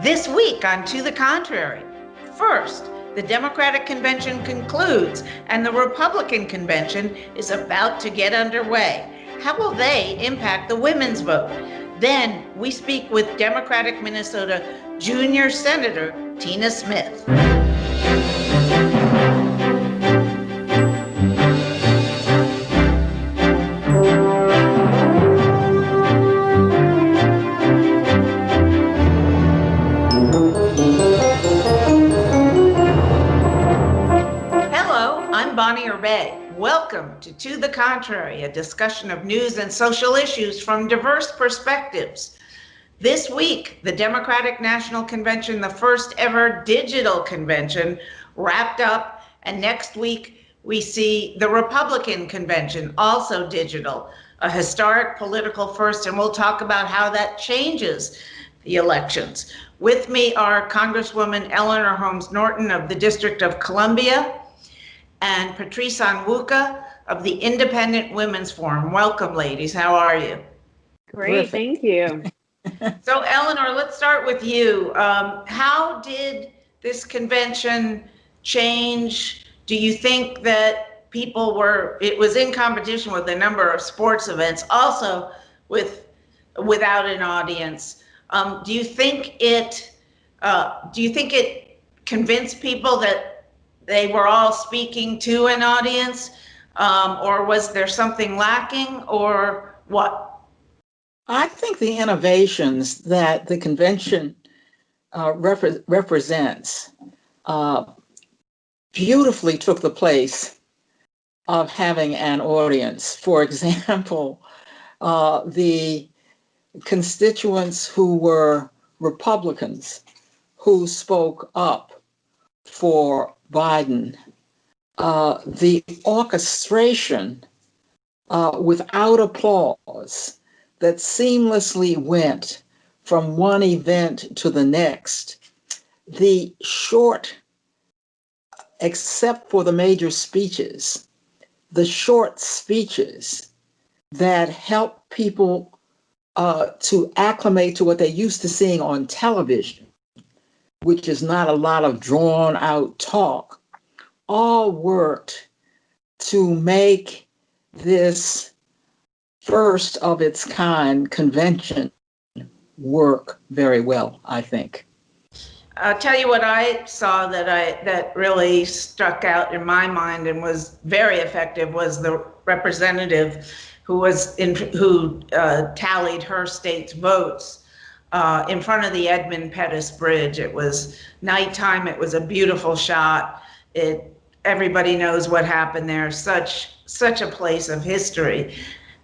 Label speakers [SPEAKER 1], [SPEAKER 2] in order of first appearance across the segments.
[SPEAKER 1] This week on To the Contrary, first, the Democratic Convention concludes and the Republican Convention is about to get underway. How will they impact the women's vote? Then we speak with Democratic Minnesota Junior Senator Tina Smith. Welcome to the Contrary, a discussion of news and social issues from diverse perspectives. This week, the Democratic National Convention, the first ever digital convention, wrapped up, and next week we see the Republican Convention, also digital, a historic political first, and we'll talk about how that changes the elections. With me are Congresswoman Eleanor Holmes Norton of the District of Columbia, and Patrice Onwuka of the Independent Women's Forum. Welcome, ladies. How are you?
[SPEAKER 2] Great, thank you.
[SPEAKER 1] So, Eleanor, let's start with you. How did this convention change? Do you think that it was in competition with a number of sports events, also without an audience? Do you think it convinced people that they were all speaking to an audience, or was there something lacking, or what?
[SPEAKER 3] I think the innovations that the convention represents beautifully took the place of having an audience. For example, the constituents who were Republicans who spoke up for Biden, the orchestration without applause that seamlessly went from one event to the next, the short, except for the major speeches, the short speeches that help people to acclimate to what they're used to seeing on television, which is not a lot of drawn out talk, all worked to make this first of its kind convention work very well, I think.
[SPEAKER 1] I'll tell you what I saw that really struck out in my mind and was very effective was the representative who tallied her state's votes in front of the Edmund Pettus Bridge. It was nighttime. It was a beautiful shot. Everybody knows what happened there. Such a place of history.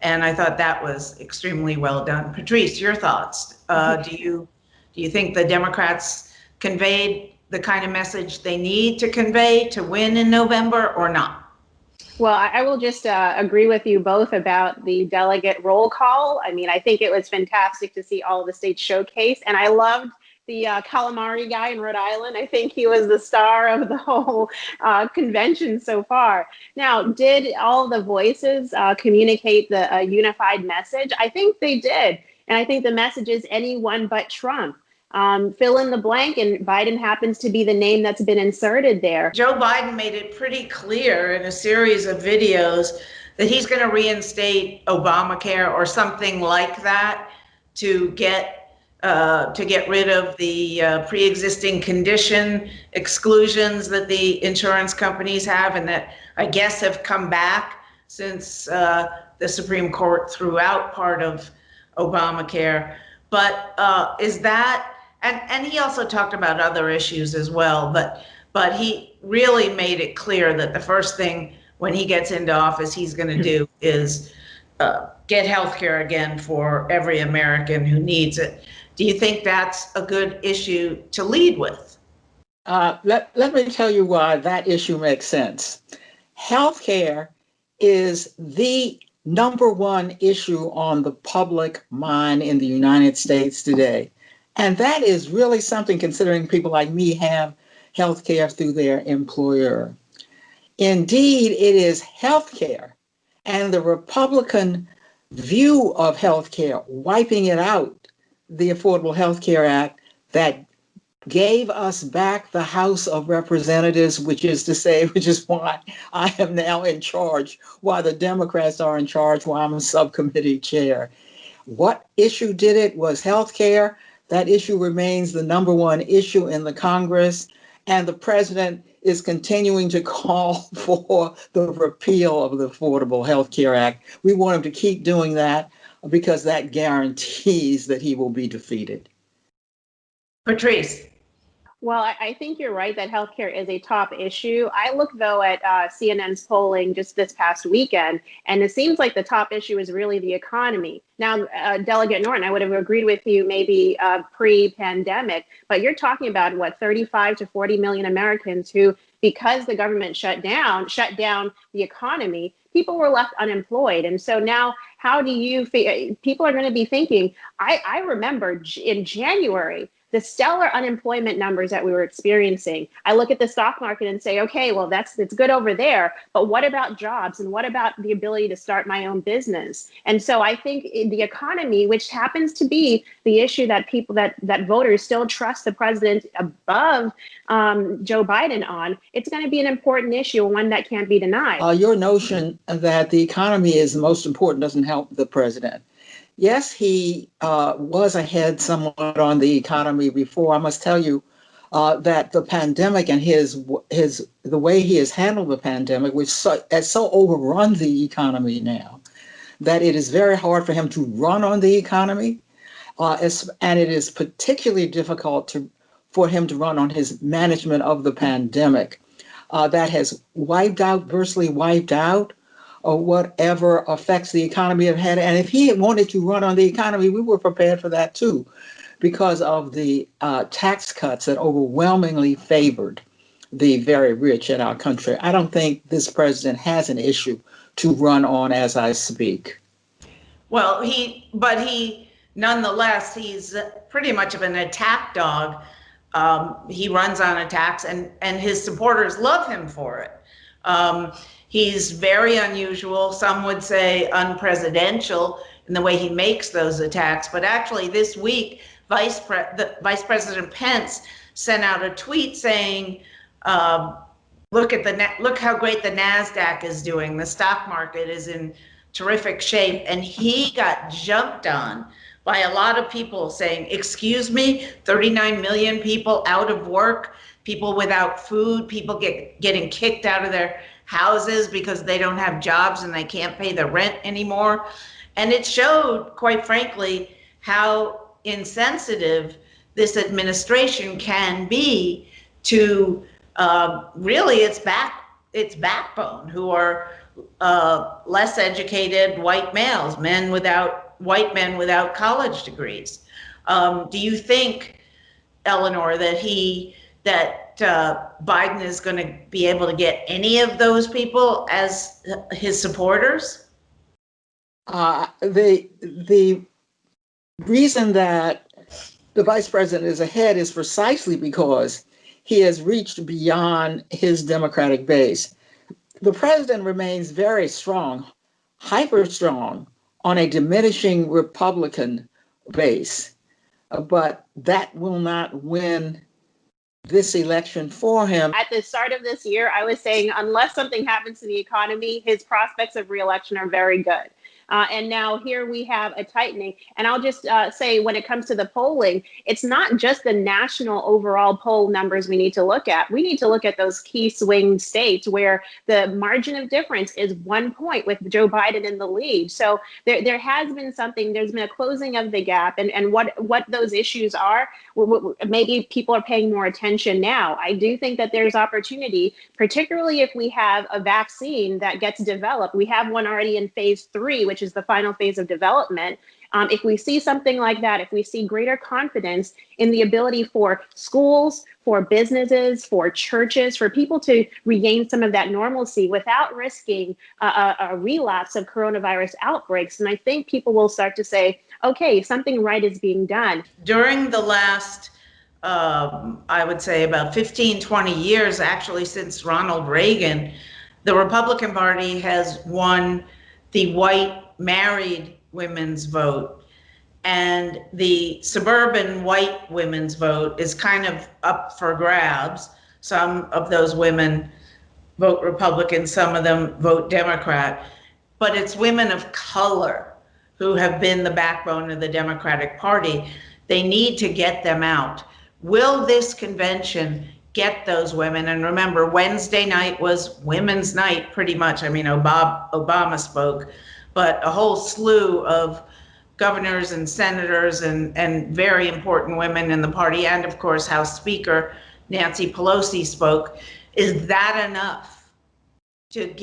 [SPEAKER 1] And I thought that was extremely well done. Patrice, your thoughts? Do you think the Democrats conveyed the kind of message they need to convey to win in November or not?
[SPEAKER 2] Well, I will just agree with you both about the delegate roll call. I mean, I think it was fantastic to see all of the states showcase. And I loved the calamari guy in Rhode Island. I think he was the star of the whole convention so far. Now, did all the voices communicate the unified message? I think they did. And I think the message is anyone but Trump. Fill in the blank, and Biden happens to be the name that's been inserted there.
[SPEAKER 1] Joe Biden made it pretty clear in a series of videos that he's going to reinstate Obamacare or something like that to get rid of the pre-existing condition exclusions that the insurance companies have, and that I guess have come back since the Supreme Court threw out part of Obamacare. But is that, and he also talked about other issues as well, but he really made it clear that the first thing when he gets into office he's going to do is get health care again for every American who needs it. Do you think that's a good issue to lead with?
[SPEAKER 3] Let me tell you why that issue makes sense. Health care is the number one issue on the public mind in the United States today. And that is really something, considering people like me have health care through their employer. Indeed, it is health care and the Republican view of health care, wiping it out, the Affordable Health Care Act, that gave us back the House of Representatives, which is why I am now in charge, why the Democrats are in charge, why I'm a subcommittee chair. What issue did it? Was health care. That issue remains the number one issue in the Congress, and the president is continuing to call for the repeal of the Affordable Health Care Act. We want him to keep doing that because that guarantees that he will be defeated.
[SPEAKER 1] Patrice.
[SPEAKER 2] Well, I think you're right that healthcare is a top issue. I look, though, at CNN's polling just this past weekend, and it seems like the top issue is really the economy. Now, Delegate Norton, I would have agreed with you maybe pre-pandemic, but you're talking about, 35 to 40 million Americans who, because the government shut down the economy, people were left unemployed. And so now, how do you people are going to be thinking, I remember in January, the stellar unemployment numbers that we were experiencing. I look at the stock market and say, okay, well, it's good over there, but what about jobs and what about the ability to start my own business? And so I think the economy, which happens to be the issue that that voters still trust the president above Joe Biden on, it's going to be an important issue, one that can't be denied.
[SPEAKER 3] Your notion that the economy is the most important doesn't help the president. Yes, he was ahead somewhat on the economy before. I must tell you that the pandemic and the way he has handled the pandemic, which has so overrun the economy now, that it is very hard for him to run on the economy, and it is particularly difficult for him to run on his management of the pandemic. That has virtually wiped out or whatever affects the economy have had. And if he had wanted to run on the economy, we were prepared for that too, because of the tax cuts that overwhelmingly favored the very rich in our country. I don't think this president has an issue to run on as I speak.
[SPEAKER 1] Well, nonetheless, he's pretty much of an attack dog. He runs on attacks, and his supporters love him for it. He's very unusual. Some would say unpresidential in the way he makes those attacks. But actually, this week, Vice President Pence sent out a tweet saying, "Look how great the Nasdaq is doing. The stock market is in terrific shape." And he got jumped on by a lot of people saying, "Excuse me, 39 million people out of work, people without food, people getting kicked out of their houses because they don't have jobs and they can't pay the rent anymore." And it showed, quite frankly, how insensitive this administration can be to really its backbone, who are less educated white males, white men without college degrees. Do you think, Eleanor, that Biden is going to be able to get any of those people as his supporters?
[SPEAKER 3] The reason that the vice president is ahead is precisely because he has reached beyond his Democratic base. The president remains very strong, hyper strong, on a diminishing Republican base, but that will not win this election for him.
[SPEAKER 2] At the start of this year, I was saying, unless something happens to the economy, his prospects of reelection are very good. And now here we have a tightening. And I'll just say, when it comes to the polling, it's not just the national overall poll numbers we need to look at. We need to look at those key swing states where the margin of difference is 1 point with Joe Biden in the lead. So there has been there's been a closing of the gap, and what those issues are, maybe people are paying more attention now. I do think that there's opportunity, particularly if we have a vaccine that gets developed. We have one already in phase 3, which is the final phase of development. If we see something like that, if we see greater confidence in the ability for schools, for businesses, for churches, for people to regain some of that normalcy without risking a relapse of coronavirus outbreaks, and I think people will start to say, okay, something right is being done.
[SPEAKER 1] During the last, I would say about 15, 20 years, actually since Ronald Reagan, the Republican Party has won the white married women's vote. and the suburban white women's vote is kind of up for grabs. Some of those women vote Republican, some of them vote Democrat, but it's women of color who have been the backbone of the Democratic Party. They need to get them out. Will this convention get those women? And remember, Wednesday night was Women's Night, pretty much. I mean, Obama spoke, but a whole slew of governors and senators and very important women in the party, and of course, House Speaker Nancy Pelosi spoke. Is that enough to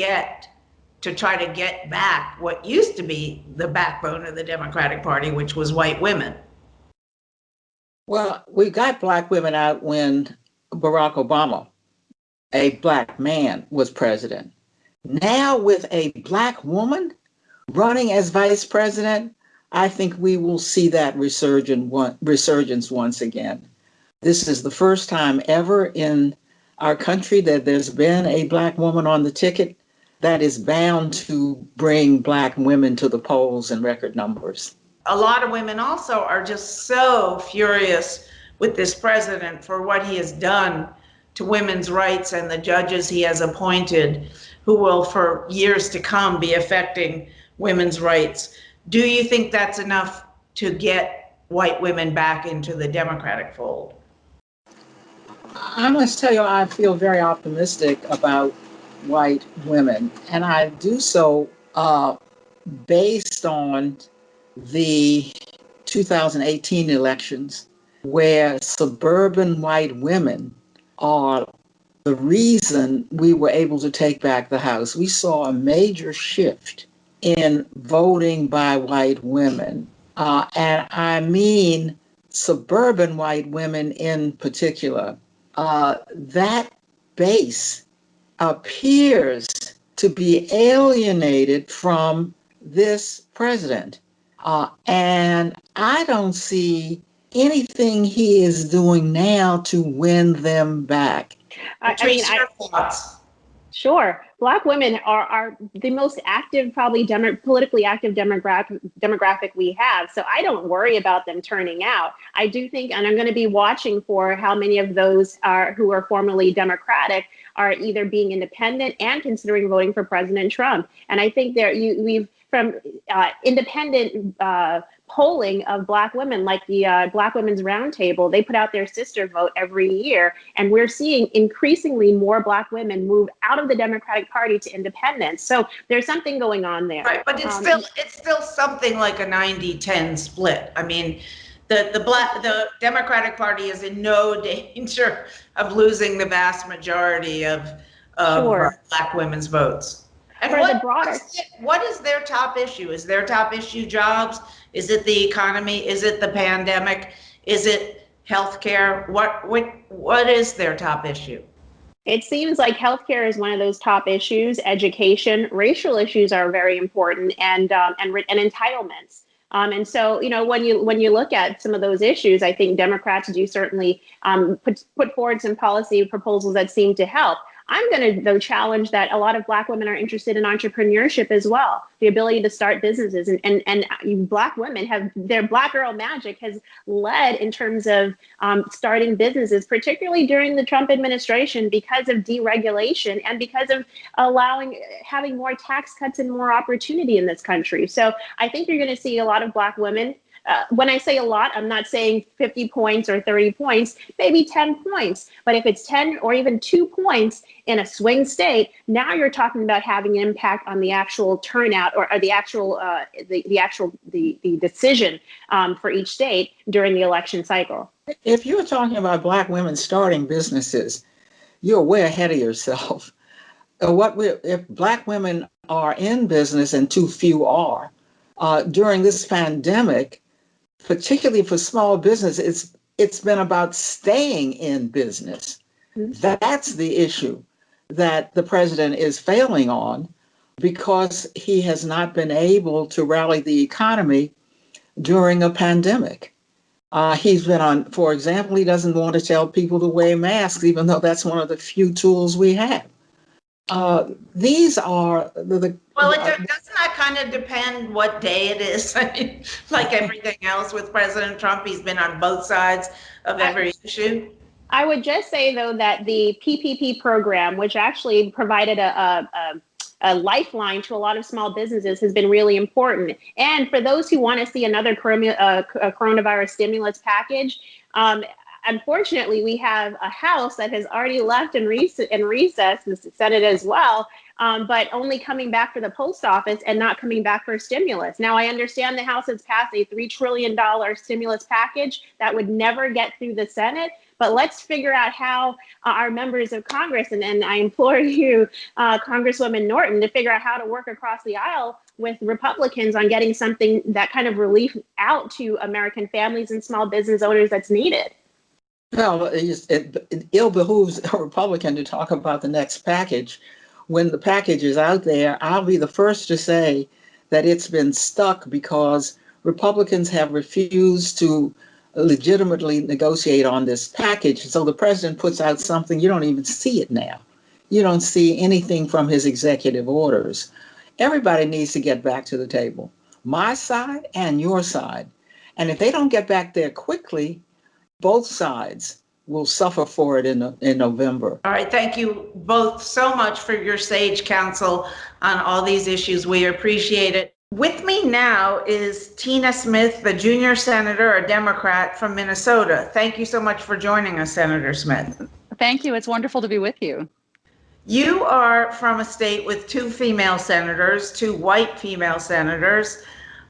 [SPEAKER 1] try to get back what used to be the backbone of the Democratic Party, which was white women?
[SPEAKER 3] Well, we got Black women out when Barack Obama, a Black man, was president. Now, with a Black woman running as vice president, I think we will see that resurgence once again. This is the first time ever in our country that there's been a Black woman on the ticket. That is bound to bring Black women to the polls in record numbers.
[SPEAKER 1] A lot of women also are just so furious with this president for what he has done to women's rights and the judges he has appointed, who will for years to come be affecting women's rights. Do you think that's enough to get white women back into the Democratic fold?
[SPEAKER 3] I must tell you, I feel very optimistic about white women, and I do so based on the 2018 elections, where suburban white women are the reason we were able to take back the House. We saw a major shift in voting by white women, and I mean suburban white women in particular. That base appears to be alienated from this president. And I don't see anything he is doing now to win them back.
[SPEAKER 2] Sure. Black women are the most active, probably politically active demographic we have. So I don't worry about them turning out. I do think, and I'm going to be watching for how many of those who are formerly Democratic are either being independent and considering voting for President Trump. And I think from independent polling of Black women, like the Black Women's Roundtable, they put out their sister vote every year, and we're seeing increasingly more Black women move out of the Democratic Party to independence. So there's something going on there.
[SPEAKER 1] Right, but it's still something like a 90-10 split. I mean, the Democratic Party is in no danger of losing the vast majority of
[SPEAKER 2] Sure.
[SPEAKER 1] Black women's votes. And what is their top issue? Is their top issue jobs? Is it the economy? Is it the pandemic? Is it healthcare? What is their top issue?
[SPEAKER 2] It seems like healthcare is one of those top issues. Education, racial issues are very important, and entitlements. And so, when you look at some of those issues, I think Democrats do certainly put forward some policy proposals that seem to help. I'm going to, though, challenge that a lot of Black women are interested in entrepreneurship as well, the ability to start businesses. And Black women their Black girl magic has led in terms of starting businesses, particularly during the Trump administration, because of deregulation and because of having more tax cuts and more opportunity in this country. So I think you're going to see a lot of Black women. When I say a lot, I'm not saying 50 points or 30 points, maybe 10 points. But if it's 10 or even 2 points in a swing state, now you're talking about having an impact on the actual turnout or the decision for each state during the election cycle.
[SPEAKER 3] If you're talking about Black women starting businesses, you're way ahead of yourself. If Black women are in business and too few are, during this pandemic, particularly for small business, it's been about staying in business. That's the issue that the president is failing on, because he has not been able to rally the economy during a pandemic. He's been on, for example, he doesn't want to tell people to wear masks, even though that's one of the few tools we have. These are
[SPEAKER 1] Well, doesn't that kind of depend what day it is? I mean, like everything else with President Trump, he's been on both sides of every issue.
[SPEAKER 2] I would just say, though, that the PPP program, which actually provided a lifeline to a lot of small businesses, has been really important. And for those who want to see another coronavirus stimulus package, unfortunately, we have a House that has already left in recess, the Senate as well, but only coming back for the post office and not coming back for stimulus. Now, I understand the House has passed a $3 trillion stimulus package that would never get through the Senate. But let's figure out how our members of Congress, and I implore you, Congresswoman Norton, to figure out how to work across the aisle with Republicans on getting something, that kind of relief out to American families and small business owners that's needed.
[SPEAKER 3] Well, it ill behooves a Republican to talk about the next package. When the package is out there, I'll be the first to say that it's been stuck because Republicans have refused to legitimately negotiate on this package. So the president puts out something, you don't even see it now. You don't see anything from his executive orders. Everybody needs to get back to the table, my side and your side. And if they don't get back there quickly, both sides will suffer for it in November.
[SPEAKER 1] All right. Thank you both so much for your sage counsel on all these issues. We appreciate it. With me now is Tina Smith, the junior senator, a Democrat from Minnesota. Thank you so much for joining us, Senator Smith.
[SPEAKER 4] Thank you. It's wonderful to be with you.
[SPEAKER 1] You are from a state with two female senators, two white female senators.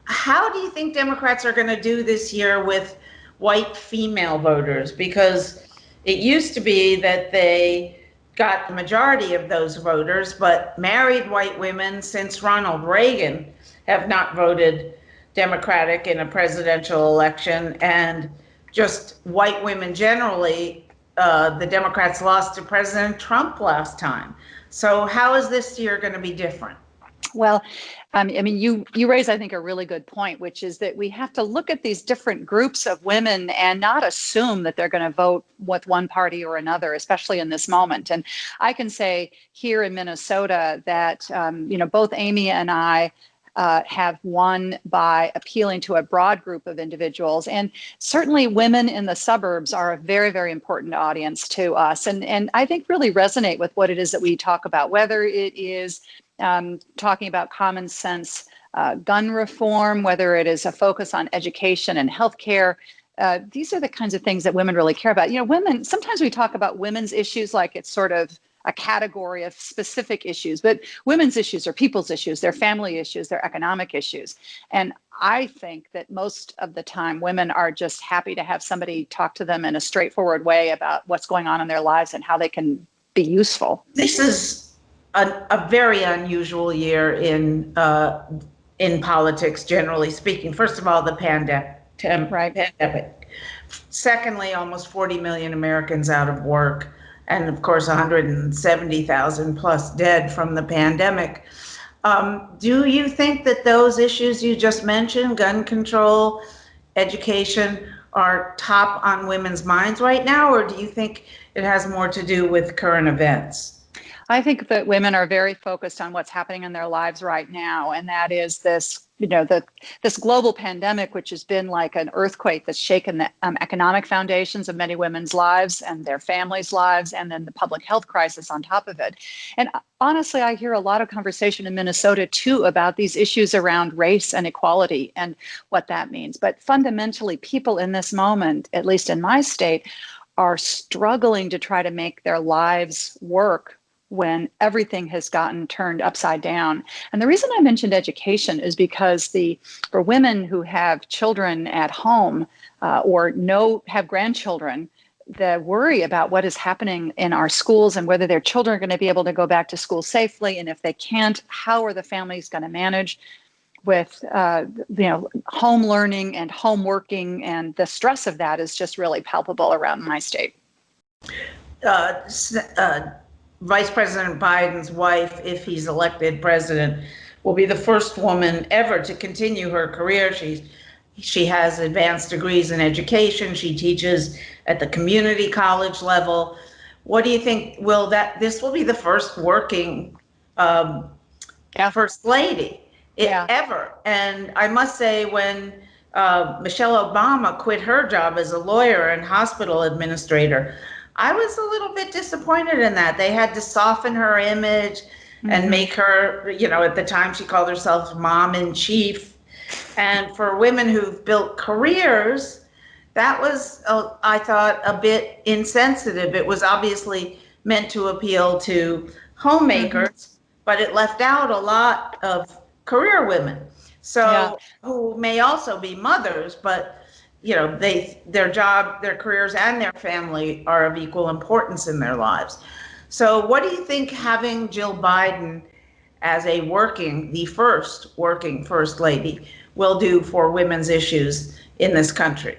[SPEAKER 1] How do you think Democrats are going to do this year with white female voters? Because it used to be that they got the majority of those voters, but married white women since Ronald Reagan have not voted Democratic in a presidential election, and just white women generally, the Democrats lost to President Trump last time. So how is this year going to be different?
[SPEAKER 4] Well, I mean, you raise, I think, a really good point, which is that we have to look at these different groups of women and not assume that they're going to vote with one party or another, especially in this moment. And I can say here in Minnesota that, both Amy and I have won by appealing to a broad group of individuals. And certainly women in the suburbs are a very, very important audience to us. And I think really resonate with what it is that we talk about, whether it is talking about common sense gun reform, whether it is a focus on education and healthcare. These are the kinds of things that women really care about. Women, sometimes we talk about women's issues like it's sort of a category of specific issues, but women's issues are people's issues, their family issues, their economic issues. And I think that most of the time women are just happy to have somebody talk to them in a straightforward way about what's going on in their lives and how they can be useful.
[SPEAKER 1] This is a very unusual year in politics, generally speaking. First of all, the pandemic. Secondly, almost 40 million Americans out of work. And of course, 170,000 plus dead from the pandemic. Do you think that those issues you just mentioned, gun control, education, are top on women's minds right now? Or do you think it has more to do with current events?
[SPEAKER 4] I think that women are very focused on what's happening in their lives right now. And that is this, this global pandemic, which has been like an earthquake that's shaken the economic foundations of many women's lives and their families' lives, and then the public health crisis on top of it. And honestly, I hear a lot of conversation in Minnesota, too, about these issues around race and equality and what that means. But fundamentally, people in this moment, at least in my state, are struggling to try to make their lives work when everything has gotten turned upside down. And the reason I mentioned education is because for women who have children at home or have grandchildren, the worry about what is happening in our schools and whether their children are going to be able to go back to school safely, and if they can't, how are the families going to manage with home learning and home working, and the stress of that is just really palpable around my state.
[SPEAKER 1] Vice President Biden's wife, if he's elected president, will be the first woman ever to continue her career. She has advanced degrees in education. She teaches at the community college level. What do you think? This will be the first working
[SPEAKER 4] Yeah.
[SPEAKER 1] first lady
[SPEAKER 4] Yeah.
[SPEAKER 1] ever. And I must say, when Michelle Obama quit her job as a lawyer and hospital administrator, I was a little bit disappointed in that. They had to soften her image and make her, at the time she called herself mom in chief. And for women who've built careers, that was, I thought, a bit insensitive. It was obviously meant to appeal to homemakers, but it left out a lot of career women.
[SPEAKER 4] Yeah.
[SPEAKER 1] So who may also be mothers, but their job, their careers, and their family are of equal importance in their lives. So what do you think having Jill Biden as the first working first lady will do for women's issues in this country?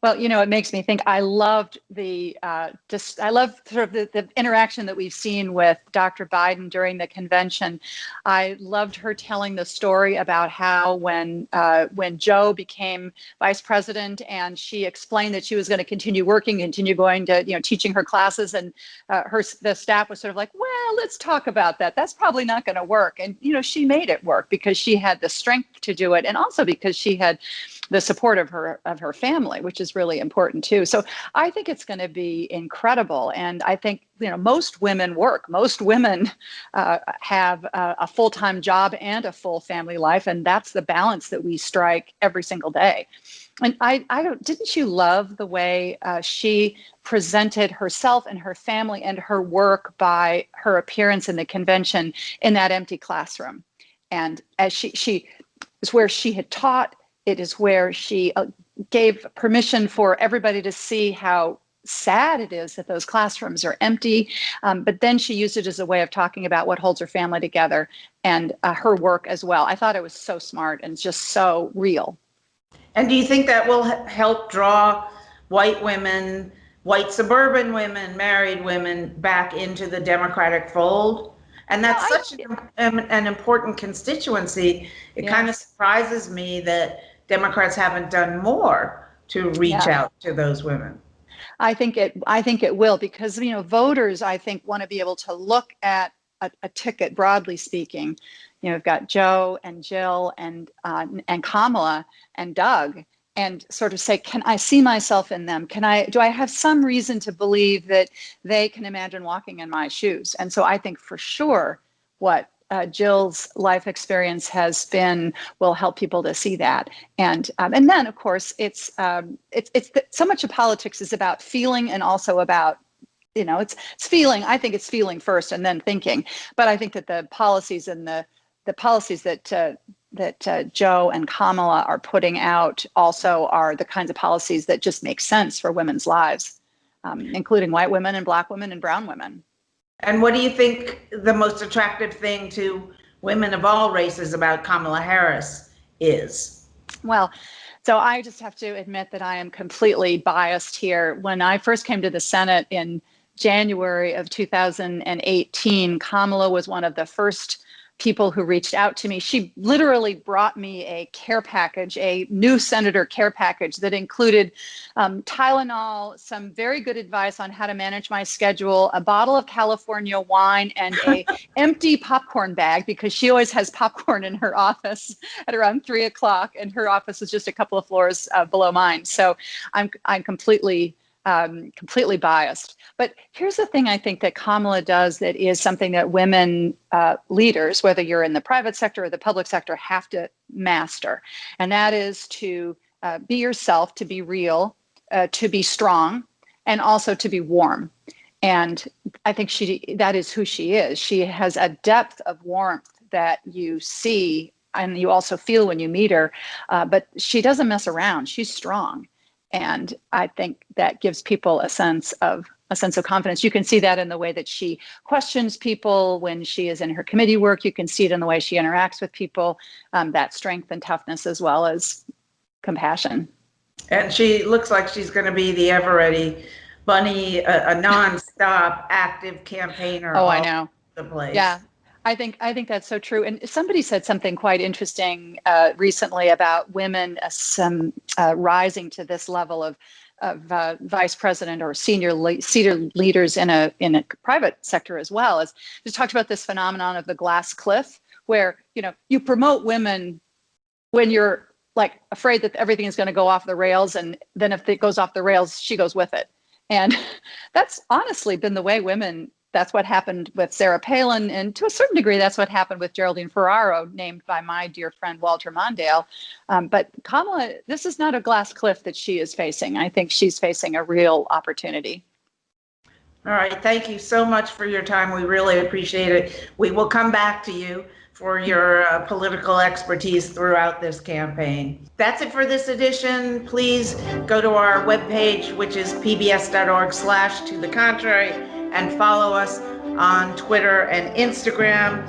[SPEAKER 4] Well, it makes me think. I loved I love sort of the interaction that we've seen with Dr. Biden during the convention. I loved her telling the story about how when Joe became vice president and she explained that she was going to continue working, continue going to, teaching her classes, and the staff was sort of like, well, let's talk about that. That's probably not going to work. And, she made it work because she had the strength to do it, and also because she had the support of her family, which is really important too. So I think it's going to be incredible. And I think, most women work. Most women have a full-time job and a full family life. And that's the balance that we strike every single day. And didn't you love the way she presented herself and her family and her work by her appearance in the convention in that empty classroom? And as she is where she had taught, it is where she gave permission for everybody to see how sad it is that those classrooms are empty. But then she used it as a way of talking about what holds her family together and her work as well. I thought it was so smart and just so real.
[SPEAKER 1] And do you think that will help draw white women, white suburban women, married women back into the Democratic fold? And that's such an important constituency. It kind of surprises me that Democrats haven't done more to reach out to those women.
[SPEAKER 4] I think it will, because voters, I think, want to be able to look at a ticket, broadly speaking. We've got Joe and Jill and Kamala and Doug, and sort of say, can I see myself in them? Do I have some reason to believe that they can imagine walking in my shoes? And so I think for sure what Jill's life experience has been will help people to see that. And then, of course, it's so much of politics is about feeling, and also about, it's feeling. I think it's feeling first and then thinking. But I think that the policies and the policies that Joe and Kamala are putting out also are the kinds of policies that just make sense for women's lives, including white women and Black women and brown women.
[SPEAKER 1] And what do you think the most attractive thing to women of all races about Kamala Harris is?
[SPEAKER 4] Well, so I just have to admit that I am completely biased here. When I first came to the Senate in January of 2018, Kamala was one of the first people who reached out to me. She literally brought me a care package, a new senator care package that included Tylenol, some very good advice on how to manage my schedule, a bottle of California wine, and a empty popcorn bag, because she always has popcorn in her office at around 3:00, and her office is just a couple of floors below mine. So I'm completely biased. But here's the thing I think that Kamala does that is something that women leaders, whether you're in the private sector or the public sector, have to master. And that is to be yourself, to be real, to be strong, and also to be warm. And I think that is who she is. She has a depth of warmth that you see and you also feel when you meet her, but she doesn't mess around. She's strong. And I think that gives people a sense of confidence. You can see that in the way that she questions people when she is in her committee work. You can see it in the way she interacts with people, that strength and toughness, as well as compassion.
[SPEAKER 1] And she looks like she's going to be the ever-ready bunny, a nonstop active campaigner.
[SPEAKER 4] Oh, I know.
[SPEAKER 1] The place.
[SPEAKER 4] Yeah. I think that's so true. And somebody said something quite interesting recently about women rising to this level of vice president or senior leaders in a private sector as well. As just talked about this phenomenon of the glass cliff, where, you promote women when you're like afraid that everything is going to go off the rails. And then if it goes off the rails, she goes with it. And that's honestly been the way that's what happened with Sarah Palin. And to a certain degree, that's what happened with Geraldine Ferraro, named by my dear friend, Walter Mondale. But Kamala, this is not a glass cliff that she is facing. I think she's facing a real opportunity.
[SPEAKER 1] All right. Thank you so much for your time. We really appreciate it. We will come back to you for your political expertise throughout this campaign. That's it for this edition. Please go to our webpage, which is pbs.org/tothecontrary, and follow us on Twitter and Instagram.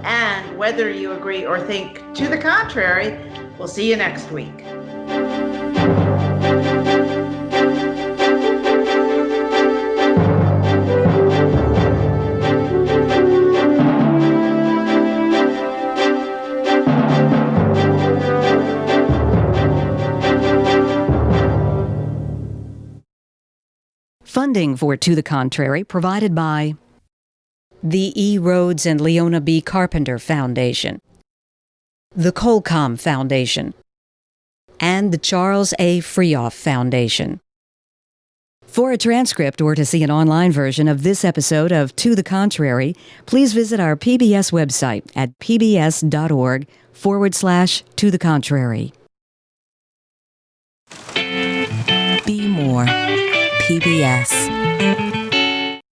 [SPEAKER 1] And whether you agree or think to the contrary, we'll see you next week.
[SPEAKER 5] Funding for To the Contrary provided by the E. Rhodes and Leona B. Carpenter Foundation, the Colcom Foundation, and the Charles A. Freoff Foundation. For a transcript or to see an online version of this episode of To the Contrary, please visit our PBS website at pbs.org/To the Contrary.
[SPEAKER 6] Be more. PBS.